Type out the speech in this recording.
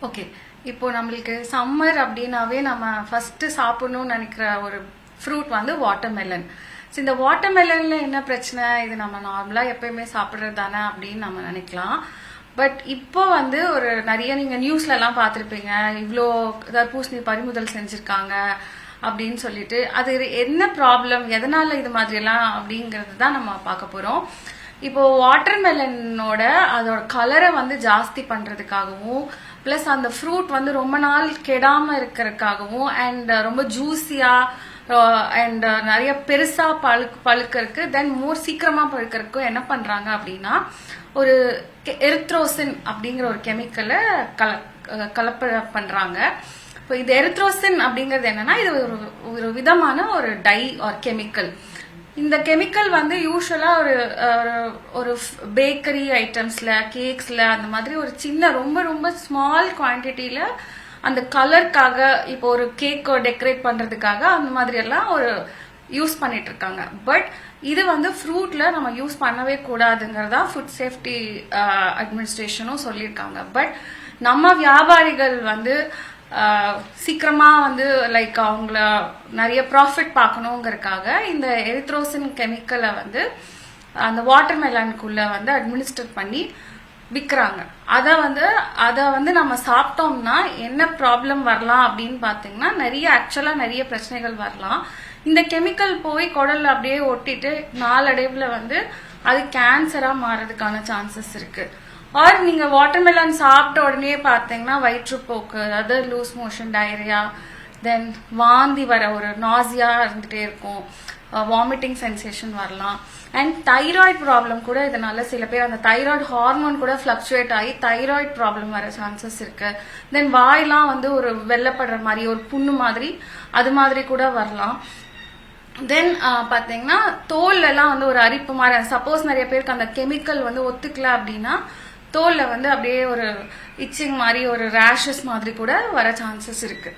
Okay. இப்போ நம்மளுக்கு summer அப்படின்னாவே நம்ம ஃபர்ஸ்ட் சாப்பிடணும்னு நினைக்கிற ஒரு ஃப்ரூட் வந்து வாட்டர்மெலன். ஸோ இந்த வாட்டர்மெலன்ல என்ன பிரச்சனை, இது நம்ம நார்மலா எப்பயுமே சாப்பிட்றது தானே அப்படின்னு நம்ம நினைக்கலாம். பட் இப்போ வந்து ஒரு நிறைய நீங்க நியூஸ்ல எல்லாம் பார்த்துருப்பீங்க, இவ்வளோ தர்பூசணி பறிமுதல் செஞ்சிருக்காங்க அப்படின்னு சொல்லிட்டு. அது என்ன ப்ராப்ளம், எதனால இது மாதிரி எல்லாம் அப்படிங்கறது தான் நம்ம பார்க்க போறோம். இப்போ வாட்டர்மெலனோட அதோட கலரை வந்து ஜாஸ்தி பண்றதுக்காகவும், பிளஸ் அந்த ஃப்ரூட் வந்து ரொம்ப நாள் கெடாம இருக்கிறதுக்காகவும், அண்ட் ரொம்ப ஜூஸியா அண்ட் நிறைய பெருசா பழுக்கிறதுக்கு, தென் மோர் சீக்கிரமா பழுக்கிறதுக்கும் என்ன பண்றாங்க அப்படின்னா, ஒரு எரித்ரோசின் அப்படிங்கிற ஒரு கெமிக்கலை கலப்ப பண்றாங்க. இப்போ இது எரித்ரோசின் அப்படிங்கிறது என்னன்னா, இது ஒரு விதமான ஒரு டை ஆர் கெமிக்கல். இந்த கெமிக்கல் வந்து யூஸ்வலா ஒரு பேக்கரி ஐட்டம்ஸ்ல, கேக்ஸ்ல, அந்த மாதிரி ஒரு சின்ன ரொம்ப ரொம்ப ஸ்மால் குவான்டிட்டியில அந்த கலருக்காக, இப்போ ஒரு கேக் டெக்கரேட் பண்றதுக்காக அந்த மாதிரி எல்லாம் ஒரு யூஸ் பண்ணிட்டு இருக்காங்க. பட் இது வந்து ஃப்ரூட்ல நம்ம யூஸ் பண்ணவே கூடாதுங்கிறதா ஃபுட் சேஃப்டி அட்மினிஸ்ட்ரேஷனும் சொல்லியிருக்காங்க. பட் நம்ம வியாபாரிகள் வந்து சீக்கிரமா வந்து லைக் அவங்கள நிறைய ப்ராஃபிட் பார்க்கணுங்கிறதுக்காக இந்த எரித்ரோசின் கெமிக்கலை வந்து அந்த வாட்டர்மெலனுக்குள்ள வந்து அட்மினிஸ்டர் பண்ணி விற்கிறாங்க. அதை வந்து நம்ம சாப்பிட்டோம்னா என்ன ப்ராப்ளம் வரலாம் அப்படின்னு பார்த்தீங்கன்னா, ஆக்சுவலா நிறைய பிரச்சனைகள் வரலாம். இந்த கெமிக்கல் போய் குடல்ல அப்படியே ஒட்டிட்டு நாளடைவுல வந்து அது கேன்சரா மாறதுக்கான சான்சஸ் இருக்கு. ஆர் நீங்க வாட்டர்மெலன் சாப்பிட்ட உடனே பார்த்தீங்கன்னா வயிற்றுப்போக்கு, அதாவது லூஸ் மோஷன், டயரியா, தென் வாந்தி வர, ஒரு நாசியா இருந்துட்டே இருக்கும், வாமிட்டிங் சென்சேஷன் வரலாம். அண்ட் தைராய்டு ப்ராப்ளம் கூட இதனால, சில பேர் அந்த தைராய்டு ஹார்மோன் கூட ஃபிளக்சுவேட் ஆகி தைராய்டு ப்ராப்ளம் வர சான்சஸ் இருக்கு. தென் வாயெல்லாம் வந்து ஒரு வெள்ளப்படுற மாதிரி, ஒரு புண்ணு மாதிரி, அது மாதிரி கூட வரலாம். தென் பாத்தீங்கன்னா தோல்ல எல்லாம் வந்து ஒரு அரிப்பு மாதிரி, சப்போஸ் நிறைய பேருக்கு அந்த கெமிக்கல் வந்து ஒத்துக்கல அப்படின்னா தோல்ல வந்து அப்படியே ஒரு இச்சிங் மாதிரி, ஒரு ரேஷஸ் மாதிரி கூட வர சான்சஸ் இருக்கு.